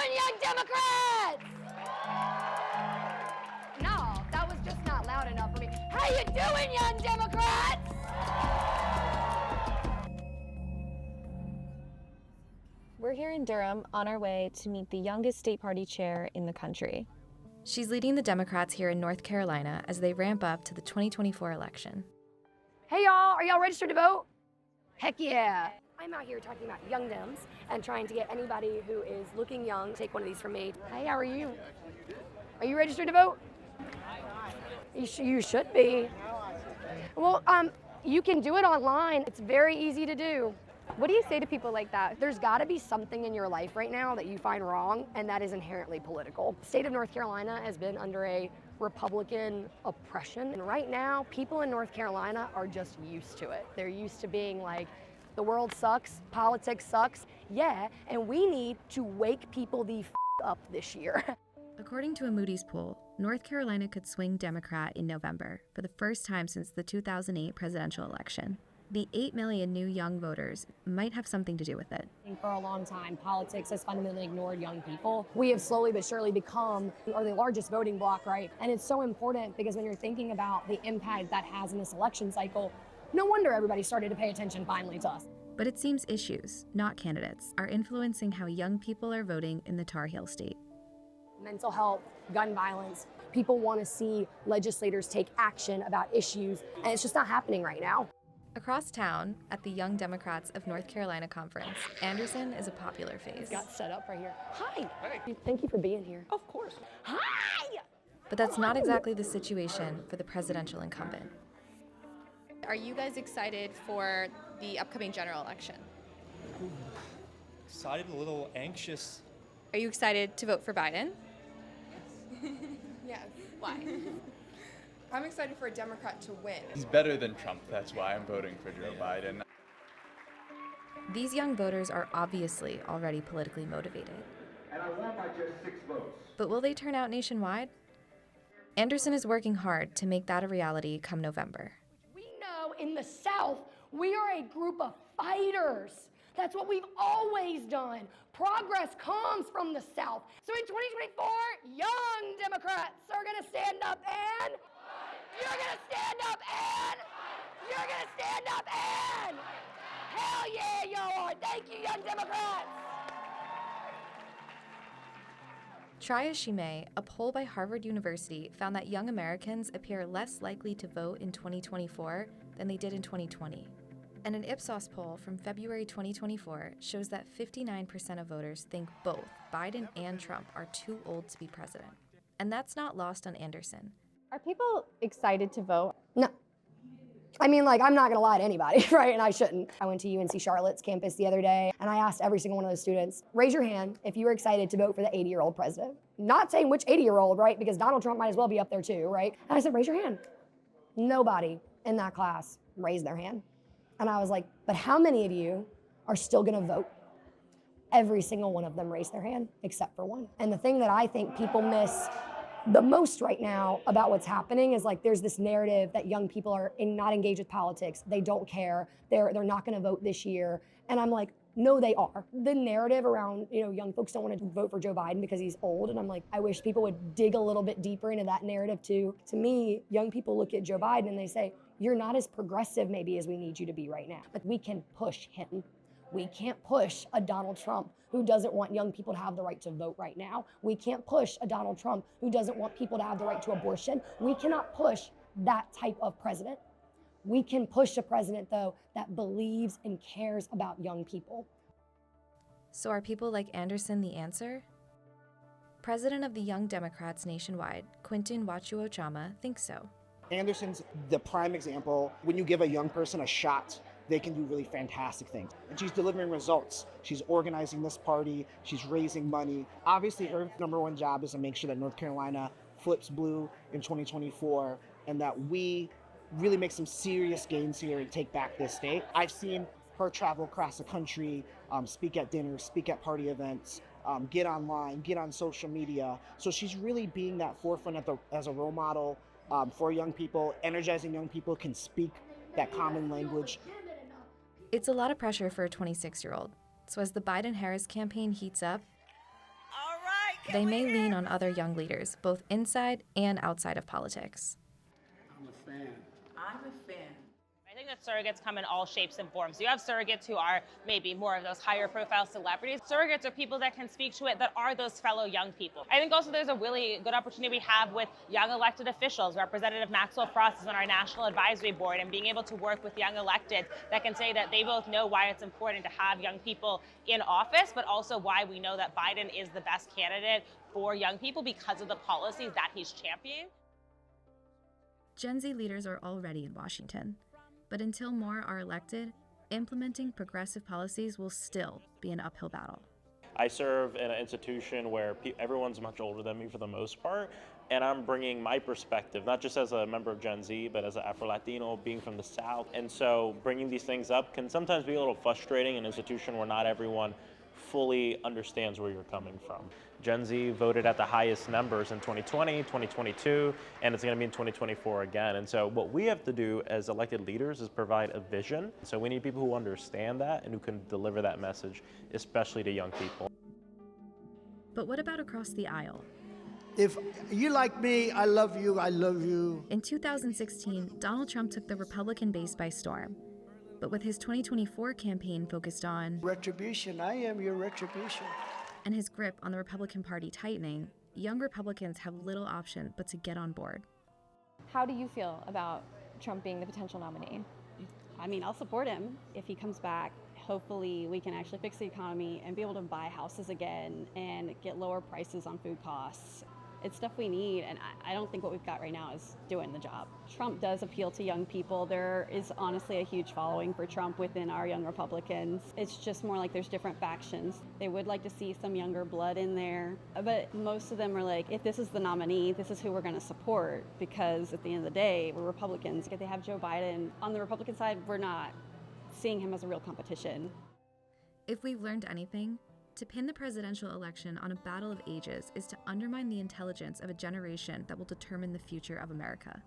doing, young Democrats? No, that was just not loud enough for me. How you doing, young Democrats? We're here in Durham on our way to meet the youngest state party chair in the country. She's leading the Democrats here in North Carolina as they ramp up to the 2024 election. Hey y'all, are y'all registered to vote? Heck yeah. I'm out here talking about young Dems and trying to get anybody who is looking young to take one of these from me. Hey, how are you? Are you registered to vote? You should be. Well, you can do it online. It's very easy to do. What do you say to people like that? There's got to be something in your life right now that you find wrong, and that is inherently political. The state of North Carolina has been under a Republican oppression, and right now, people in North Carolina are just used to it. They're used to being like, the world sucks, politics sucks, yeah, and we need to wake people the up this year. According to a Moody's poll, North Carolina could swing Democrat in November for the first time since the 2008 presidential election. The 8 million new young voters might have something to do with it. For a long time, politics has fundamentally ignored young people. We have slowly but surely become the largest voting bloc, right? And it's so important because when you're thinking about the impact that has in this election cycle, no wonder everybody started to pay attention finally to us. But it seems issues, not candidates, are influencing how young people are voting in the Tar Heel state. Mental health, gun violence, people want to see legislators take action about issues, and it's just not happening right now. Across town, at the Young Democrats of North Carolina conference, Anderson is a popular face. Got set up right here. Hi. Hi. Thank you for being here. Of course. Hi! But that's not exactly the situation for the presidential incumbent. Are you guys excited for the upcoming general election? Excited, a little anxious. Are you excited to vote for Biden? Yes. Why? I'm excited for a Democrat to win. He's better than Trump, that's why I'm voting for Joe Biden. These young voters are obviously already politically motivated. And I won by just 6 votes. But will they turn out nationwide? Anderson is working hard to make that a reality come November. We know in the South, we are a group of fighters. That's what we've always done. Progress comes from the South. So in 2024, young Democrats are gonna stand up and you're gonna stand up and you're gonna stand up and hell yeah, y'all are. Thank you, young Democrats. Try as she may, a poll by Harvard University found that young Americans appear less likely to vote in 2024 than they did in 2020. And an Ipsos poll from February 2024 shows that 59% of voters think both Biden and Trump are too old to be president. And that's not lost on Anderson. Are people excited to vote? No. I mean, like, I'm not gonna lie to anybody, right? And I shouldn't. I went to UNC Charlotte's campus the other day, and I asked every single one of those students, raise your hand if you were excited to vote for the 80-year-old president. Not saying which 80-year-old, right? Because Donald Trump might as well be up there too, right? And I said, raise your hand. Nobody in that class raised their hand. And I was like, but how many of you are still gonna vote? Every single one of them raised their hand, except for one. And the thing that I think people miss the most right now about what's happening is like there's this narrative that young people are not engaged with politics. They don't care. They're not gonna vote this year. And I'm like, no, they are. The narrative around, young folks don't want to vote for Joe Biden because he's old. And I'm like, I wish people would dig a little bit deeper into that narrative too. To me, young people look at Joe Biden and they say, you're not as progressive maybe as we need you to be right now, but we can push him. We can't push a Donald Trump who doesn't want young people to have the right to vote right now. We can't push a Donald Trump who doesn't want people to have the right to abortion. We cannot push that type of president. We can push a president, though, that believes and cares about young people. So are people like Anderson the answer? President of the Young Democrats nationwide, Quinton Wachuochama, thinks so. Anderson's the prime example. When you give a young person a shot, they can do really fantastic things. And she's delivering results. She's organizing this party. She's raising money. Obviously, her number one job is to make sure that North Carolina flips blue in 2024 and that we really make some serious gains here and take back this state. I've seen her travel across the country, speak at dinners, speak at party events, get online, get on social media. So she's really being that forefront as a role model for young people, energizing young people can speak that common language. It's a lot of pressure for a 26-year-old. So as the Biden-Harris campaign heats up, All they may lean on other young leaders, both inside and outside of politics. I'm a fan. I think that surrogates come in all shapes and forms. You have surrogates who are maybe more of those higher profile celebrities. Surrogates are people that can speak to it that are those fellow young people. I think also there's a really good opportunity we have with young elected officials. Representative Maxwell Frost is on our National Advisory Board, and being able to work with young electeds that can say that they both know why it's important to have young people in office, but also why we know that Biden is the best candidate for young people because of the policies that he's championed. Gen Z leaders are already in Washington. But until more are elected, implementing progressive policies will still be an uphill battle. I serve in an institution where everyone's much older than me for the most part, and I'm bringing my perspective, not just as a member of Gen Z, but as an Afro-Latino, being from the South. And so bringing these things up can sometimes be a little frustrating in an institution where not everyone fully understands where you're coming from. Gen Z voted at the highest numbers in 2020, 2022, and it's going to be in 2024 again. And so what we have to do as elected leaders is provide a vision. So we need people who understand that and who can deliver that message, especially to young people. But what about across the aisle? If you like me, I love you, I love you. In 2016, Donald Trump took the Republican base by storm. But with his 2024 campaign focused on Retribution, I am your retribution. and his grip on the Republican Party tightening, young Republicans have little option but to get on board. How do you feel about Trump being the potential nominee? I mean, I'll support him if he comes back. Hopefully we can actually fix the economy and be able to buy houses again and get lower prices on food costs. It's stuff we need, and I don't think what we've got right now is doing the job. Trump does appeal to young people. There is honestly a huge following for Trump within our young Republicans. It's just more like there's different factions. They would like to see some younger blood in there, but most of them are like, if this is the nominee, this is who we're going to support, because at the end of the day, we're Republicans. If they have Joe Biden on the Republican side, we're not seeing him as a real competition. If we've learned anything, to pin the presidential election on a battle of ages is to undermine the intelligence of a generation that will determine the future of America.